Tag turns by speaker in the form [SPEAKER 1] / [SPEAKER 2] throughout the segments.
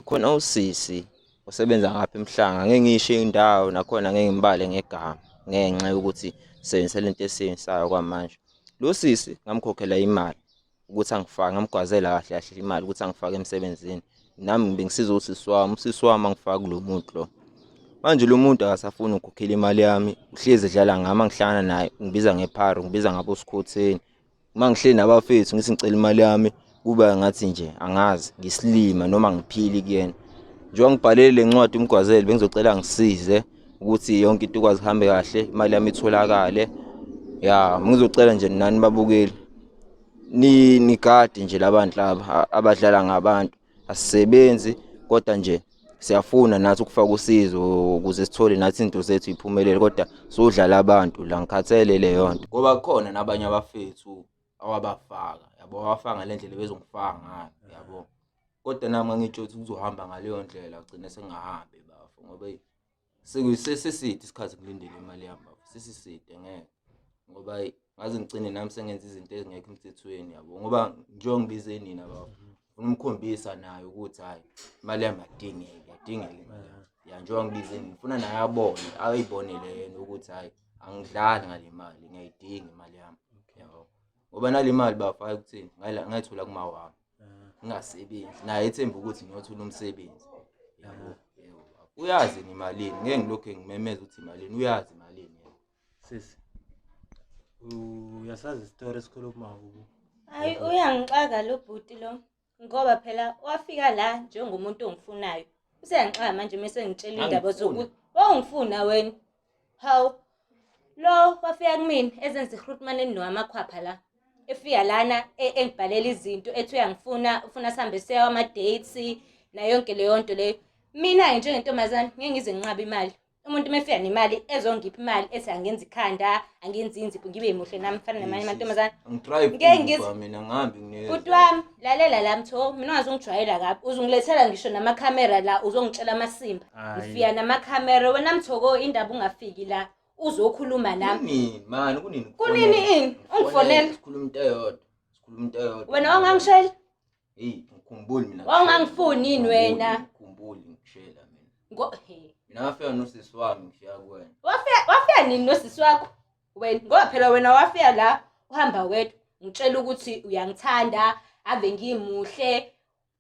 [SPEAKER 1] Khona usisi osebenza ngapha emhlanga ngeke ngisho indawo nakhona ngeke ngibale ngegama ngenxa yokuthi sisebenzisa lento esiyenzayo kwamanje. Lo sisi ngamkhokhela imali ukuthi angifake ngamgwazela kahle kahle imali ukuthi angifake emsebenzini. Nami bengisiza usisi wami angifake kulo muntu lo. Manje lo muntu akasafuni ukukhokhela imali yami, uhlezi edlala ngami angihlangana naye ngibiza ngepharo, ngibiza ngabosikhotheni. Uma ngihleli nabafethu ngithi ngicela imali yami kuba ngathi nje angazi ngisilima noma ngiphili kuyena. Njengoba ngibhalele le ncwadi umgwazeli bengizocela ngisize ukuthi yonke into ikwazi ihambe kahle, imali yami itholakale. Ya, ngizocela nje nani babukeli nigade nje labantu laba abadlala ngabantu. Asisebenzi kodwa nje siyafuna nathi ukufaka usizo ukuze sithole nathi into zethu iphumelele kodwa sodlala abantu la ngikhathele leyo nto. Ngoba kukhona nabanye abafethu awabafaka, yabo wafaka ngalendlela bezongifaka ngayo, yabo. Kodwa nami ngangitsho ukuthi kuzohamba ngaleyo ndlela agcine sengahambi bafo ngoba sesiside isikhathi kulindele imali yami bafo. Sesiside ngeke. Ngoba ngaze ngicine nami sengenza izinto ezingekho emthethweni yabo. Ngoba njengoba ngibize nina bafo. Ufuna umkhombisa naye ukuthi hayi imali yami yadingeka imali yami. Ya njengoba ngibize nina ufuna naye abone, ayibonele yena ukuthi hayi angidlali ngale mali, ngiyayidinga imali yami. Yabo. Ngoba nale mali bafo ayikuthini ngayithola kuma wami. Ngingasebenzi naye ethemba ukuthi ngiyothola umsebenzi. Yabo. Uyazi imalini ngeke ngilokho ngimemeza ukuthi imalini uyazi imalini yena.
[SPEAKER 2] Sisi. Uyasazi isitori esikhuluma kubo.
[SPEAKER 3] Hayi uyangixaka lo bhuti lo. Ngoba phela wafika la njengomuntu ongifunayo. Useyangixaka manje mase ngitshela indaba zokuthi ongifuna wena. Hawu. Lo wafika kumina ezenza iHrootman nowaMakhwapha la. Efika lana engibhalela izinto ethi uyangifuna, ufuna sihambe siya ama dates na yonke leyo nto leyo. Mina njengentombazane ngeke ngize nginqabe imali. Umuntu mefika nemali ezongipha imali ethi angenza ikhanda, angenza inzipho ngibe muhle nami mfana namanye amantombazane.
[SPEAKER 1] Ngeke mina ngihambi nginikeza.
[SPEAKER 3] Bhuti wami, lalela la mtho, mina ungazongijwayela kabi. Uzongilethela ngisho namakhamera la, uzongitshela amasimba. Ngifika namakhamera, wena Mthoko indaba ungafiki la. Uzokhuluma nami. Kunini ini? Ungifonela.
[SPEAKER 1] Sikhuluma into eyodwa.
[SPEAKER 3] Wena wangangishela?
[SPEAKER 1] Ngikhumbuli mina.
[SPEAKER 3] Wangangifuni yini wena?
[SPEAKER 1] Ngikhumbuli ngishela mina. Mina ngafika nosisi wami ngifika kuwena.
[SPEAKER 3] Wafika nini nosisi wakho? Wena ngoba phela wena wafika la uhamba wedwa. Ngitshela ukuthi uyangithanda, ave ngimuhle,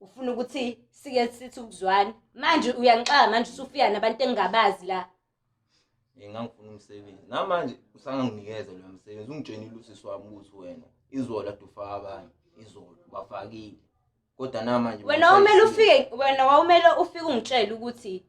[SPEAKER 3] ufuna ukuthi sike sithi ukuzwana. Manje uyangixaka manje usufika nabantu engingabazi la.
[SPEAKER 1] Ngangifuna umsebenzi. Namanje usanganginikeza lo msebenzi. Ungitshenile usisi wami ukuthi wena izolo ade ufaka abanye, izolo bafakile. Kodwa namanje
[SPEAKER 3] wena wawumele ufike ungitshela ukuthi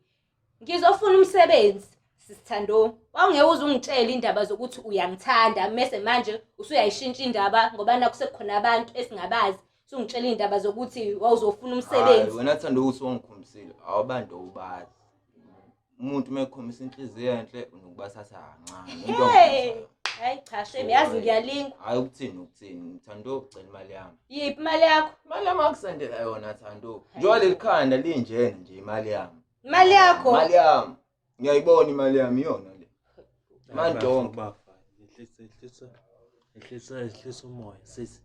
[SPEAKER 3] ngizofuna umsebenzi sisithando. Wawungeke uze ungitshela indaba zokuthi uyangithanda mase manje usuyayishintsha indaba ngoba nakusekhona abantu esingabazi. Usungitshela indaba zokuthi wawuzofuna umsebenzi.
[SPEAKER 1] Hayi wena thanda ukuthi wangikhombisile awubantu ubazi. Umuntu mekhombisa inhliziyo enhle unokubathatha kancane.
[SPEAKER 3] Hayi cha shebe yazi ngiyalingwa.
[SPEAKER 1] Hayi ukuthini ngithanda ukucela imali yami.
[SPEAKER 3] Yiphi imali yakho?
[SPEAKER 1] Imali yami akusendela yona Thando. Njengoba lelikhanda linjena nje imali yami.
[SPEAKER 3] Imali yakho?
[SPEAKER 1] Imali yami. Ngiyayibona imali yami iyona le. Mandonke
[SPEAKER 2] bafa. Ehlisa umoya sisi.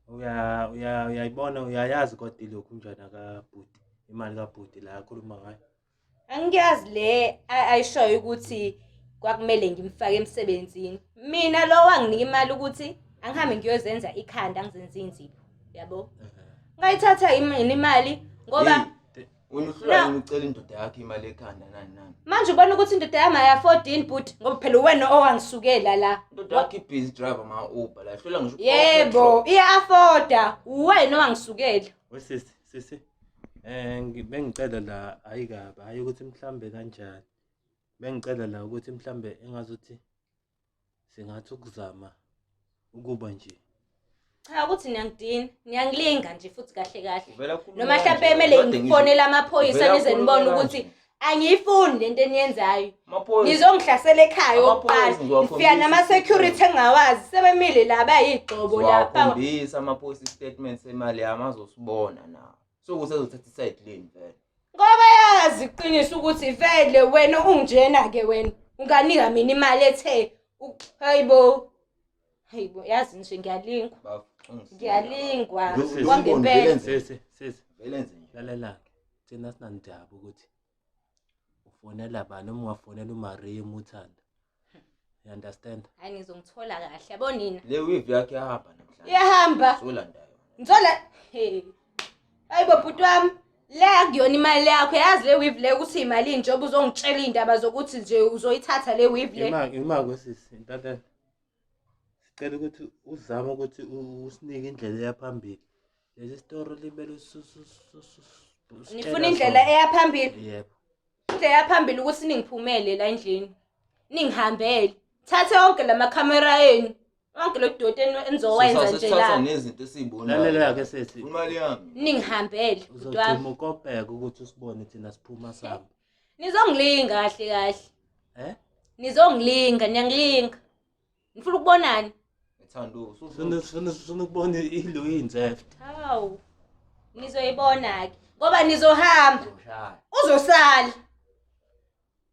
[SPEAKER 2] Uyayibona uyayazi kodwa lokhu njana kaBhuti. Imali kaBhuti la akhuluma ngayo.
[SPEAKER 3] Angiyazi le ayishoyo ukuthi kwakumele ngimfake emsebenzini. Mina lo wanginika imali ukuthi angihambe ngiyozenza ikhanda ngizenza inzipho. Yabo? Ngayithatha imali ngoba
[SPEAKER 1] wena uhlala ngicela indoda yakhe imali ekhanda nani.
[SPEAKER 3] Manje ubona ukuthi indoda yami ayi-afford bhuti ngoba phela wena owangisukela la.
[SPEAKER 1] Indoda yakhe busy driver ma Uber la hlola ngisho.
[SPEAKER 3] Yebo, iya-afforda. Wena owangisukela.
[SPEAKER 2] Sisi. Bengicela la ayikaba hayi ukuthi mhlambe kanjani. Bengicela la ukuthi mhlambe engazuthi singathi ukuzama ukuba nje.
[SPEAKER 3] Cha ukuthi niyangilinga nje futhi kahle kahle. Noma mhlambe emele ngifonele amaphoyisa nize nibone ukuthi angiyifuni lento eniyenzayo. Nizongihlasela ekhaya oqala. Ngifika nama security engawazi sebemile la bayigxobo lapha.
[SPEAKER 1] Ukhombisa amaphoyisa statement semali yami azosibona na. Sokuthi azothatha iside lane vele.
[SPEAKER 3] Ngoba yazi iqiniso ukuthi vele wena ungjena ke wena. Unganika mina imali ethe hayibo yazi nje ngiyalingwa. Ngiyalingwa.
[SPEAKER 2] Wangempela. Sisi.
[SPEAKER 1] Velenze.
[SPEAKER 2] Lalela. Thina sinandaba ukuthi ufonela bani noma ungafonela uMaria uMuthanda. You understand?
[SPEAKER 3] Hayi ngizongithola kahle yabo nina.
[SPEAKER 1] Le weave yakhe yahamba namhlanje.
[SPEAKER 3] Iyahamba.
[SPEAKER 1] Solanda yona.
[SPEAKER 3] Ngithola hayibo bhuti wami. La kuyona imali yakho yazi le weave le ukuthi imali njengoba uzongitshela indaba zokuthi nje uzoyithatha le weave le.
[SPEAKER 2] Ima kwesisi ntatana. Sicela ukuthi uzame ukuthi usinike indlela eyaphambili. Lezi story libele
[SPEAKER 3] Nifuna indlela eyaphambili.
[SPEAKER 2] Yebo.
[SPEAKER 3] Indlela eyaphambili ukuthi ningiphumele la endlini. Ningihambele. Thathe yonke la camera yenu. Yonke lo dodo enizowenza nje la.
[SPEAKER 1] Sithatha nezinto esizibona.
[SPEAKER 2] Lalela ke sesi.
[SPEAKER 1] Imali yami.
[SPEAKER 3] Ningihambele bhuti wami.
[SPEAKER 2] Uzogcina ukopeka ukuthi usibone thina siphuma sami.
[SPEAKER 3] Nizongilinga kahle. Nizongilinga, niyangilinga. Nifuna ukubonani?
[SPEAKER 1] Ngithando.
[SPEAKER 2] Sifuna ukubona ilo inzeft.
[SPEAKER 3] Hawu. Nizoyibona ke. Ngoba nizohamba. Uzosala.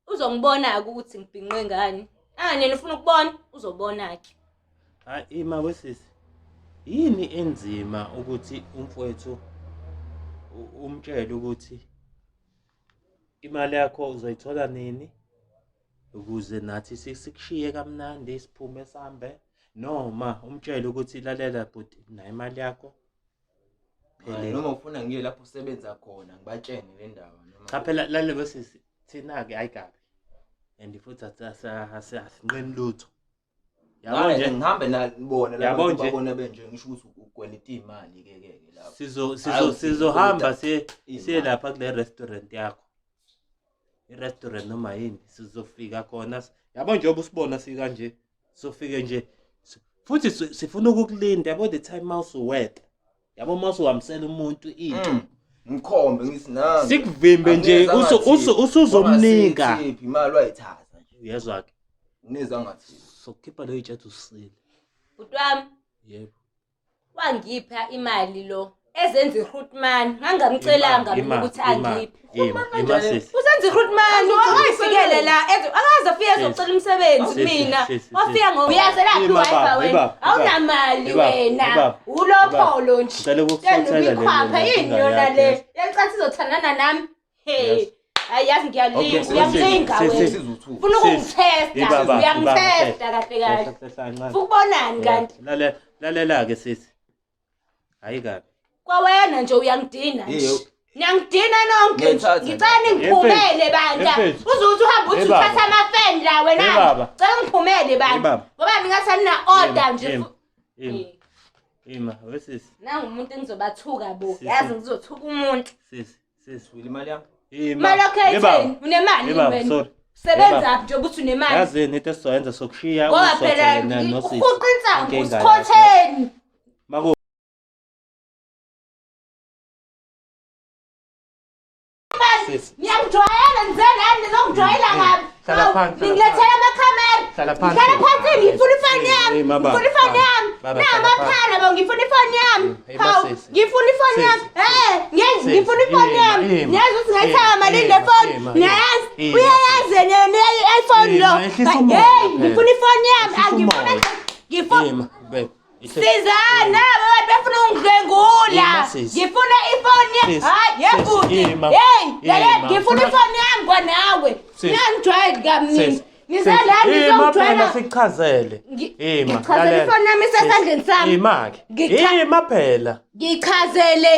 [SPEAKER 3] Uzongibona ukuthi ngibhinqe ngani. Nina ufuna ukubona, uzobona ke.
[SPEAKER 2] Hayi ima wesisi. Yini enzima ukuthi umfowethu umtshele ukuthi imali yakho uzoyithola nini ukuze nathi sikushiye kamnandi siphume sambe noma umtshele ukuthi lalela bhuti na imali yakho
[SPEAKER 1] phela noma ufuna ngiye lapho usebenza khona ngibatshene le ndaba noma
[SPEAKER 2] cha phela lalela wesisi thina ke ayikabi and futhi asinqeni lutho
[SPEAKER 1] yabo nje ngihambe nabona lapho babona benje ngisho ukuthi ukweleta imali ke lapho
[SPEAKER 2] sizohamba siye lapha kule restaurant yakho i-restaurant noma yini sizofika khona yabo njengoba usibona sikanje sofike nje futhi sifuna ukukulinda yabo the time mouse wet yabo mouse uhamsela umuntu into
[SPEAKER 1] ngikhombe ngisinanga
[SPEAKER 2] sikuvimbe nje usuzomnika
[SPEAKER 1] imali wayithatha nje
[SPEAKER 2] uyezwa ke
[SPEAKER 1] nizwa ngathi
[SPEAKER 2] sokukhipha lo itshethu usile
[SPEAKER 3] bhuti wami
[SPEAKER 2] yebo
[SPEAKER 3] wangipha imali lo ezenza iHootman ngangamcelanga mina ukuthi angiphe usenza iHootman wayifikele la akazofika ezocela umsebenzi mina wafika ngoyaze laphi wifi wena awunamali wena ulopholo nje
[SPEAKER 2] ngicela ukukufothela
[SPEAKER 3] ikhwapha yini yona le yacathi izothandana nami ayazi ngiyalinga wena ufuna ukungitesta uyangitesta kahle ukubonani kanti
[SPEAKER 2] lalela ke sisi ayikabi
[SPEAKER 3] kwawena nje uyangidina nje niyangidina nonke ngicela ngiphumele bandla uzuthi uhamba uthi uthatha amafeni la wena cela ngiphumele bandla ngoba ningathi na order nje
[SPEAKER 2] ima wesisi
[SPEAKER 3] nangu umuntu engizobathuka bo yazi ngizothuka umuntu
[SPEAKER 2] sisi
[SPEAKER 1] imali yami
[SPEAKER 3] imali yakhe unemali wena sebenza nje ukuthi unemali
[SPEAKER 2] yazi into esizoyenza sokushiya
[SPEAKER 3] ngoba phela uqinisa usikhotheni ngiyangijwayela ngizenani nizongijwayela ngabi ngilethela amakhamera ngihlala phansi ngifuna ifoni yami namaphana bo ngifuna ifoni yami ngifuna ifoni yami ngifuna ifoni yami niyazi ukuthi ngayithenga malini le foni niyayazi uyayazi ne-iPhone lo ngifuna ifoni yami ngifuna sizana abantu bafuna ungidlengula ngifuna ifoni hayi yebhuti ngifuna ifoni yami kwanawe ngiyangijwayela kamnini ngisalani ngizongijwayela
[SPEAKER 2] sikuchazele
[SPEAKER 3] ngichazele ifoni yami isesandleni sami
[SPEAKER 2] phela
[SPEAKER 3] ngichazele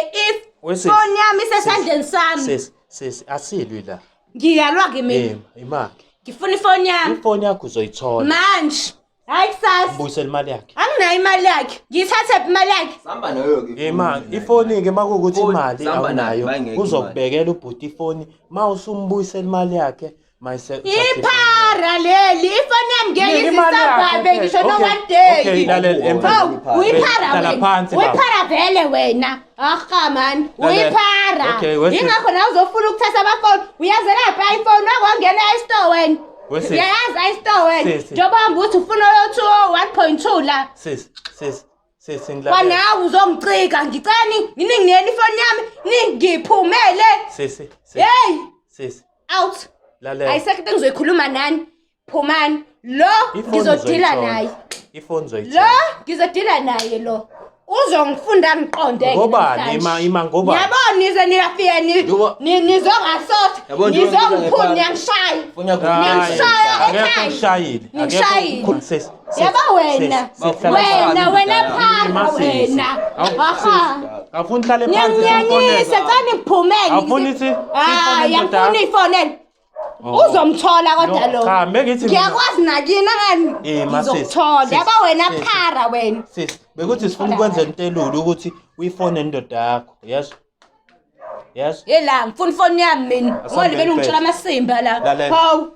[SPEAKER 3] ifoni yami isesandleni sami
[SPEAKER 2] sisi asilwi la
[SPEAKER 3] ngiyalwa ke mina ngifuna ifoni yami
[SPEAKER 2] ifoni yakho uzoyithola
[SPEAKER 3] manje hayi kusasa
[SPEAKER 2] mbuyisela imali yakhe
[SPEAKER 3] anginayo imali yakhe ngiyithathe imali yakhe
[SPEAKER 1] samba nayo ke
[SPEAKER 2] ifoni ke makukuthi imali awunayo uzokubekela ubhuti ifoni mawusumbuyisela imali yakhe
[SPEAKER 3] iphara leli ifoni yami ngeke isisababe ngisho no one day uyiphara vele wena man uyiphara ingakho na uzofuna ukuthatha amafoni uyaze lapha iPhone wakwangena e-store wena uyayazi i-store wena njengoba hamba uthi ufuna 1.2 la
[SPEAKER 2] sisi
[SPEAKER 3] kwanawe uzongicika ngicela ningiyela ifoni yami ningiphumele sisi out ayisekho ngizoyikhuluma nani phumani lo ngizodila naye
[SPEAKER 2] ifoni
[SPEAKER 3] lo ngizodila naye lo uzongifunda ngiqonde
[SPEAKER 2] ngobani ima ngobani
[SPEAKER 3] yabona nize niyafika nizongasotha nizongiphuna niyangishaya
[SPEAKER 2] angeke ngishayile
[SPEAKER 3] yaba wena phara wena
[SPEAKER 2] afuna uhlale phansi
[SPEAKER 3] nginyanyise cani ngiphumele yafuna ifonela uzomthola kodwa lo
[SPEAKER 2] cha mengithi
[SPEAKER 3] ngiyakwazi nakini ngani ngizokuthola yaba wena phara wena
[SPEAKER 2] sis bekuthi sifuna ukwenza intelulu ukuthi uyifone indoda yakho yes
[SPEAKER 3] yela ngifuna ifoni yami mina ngoba bele ngitshela amasimba la hawu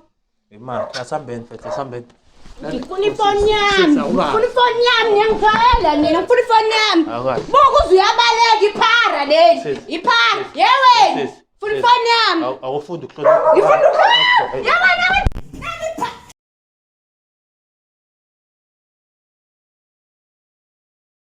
[SPEAKER 2] imali asambeni mfethu asambeni
[SPEAKER 3] ngifuna ifoni yami ngiyangithola nina ngifuna ifoni yami buku uyabaleka iphara leli iphara yewe ngifuna ifoni yami
[SPEAKER 2] awufunda ukuhlonipha
[SPEAKER 3] ngifuna yabona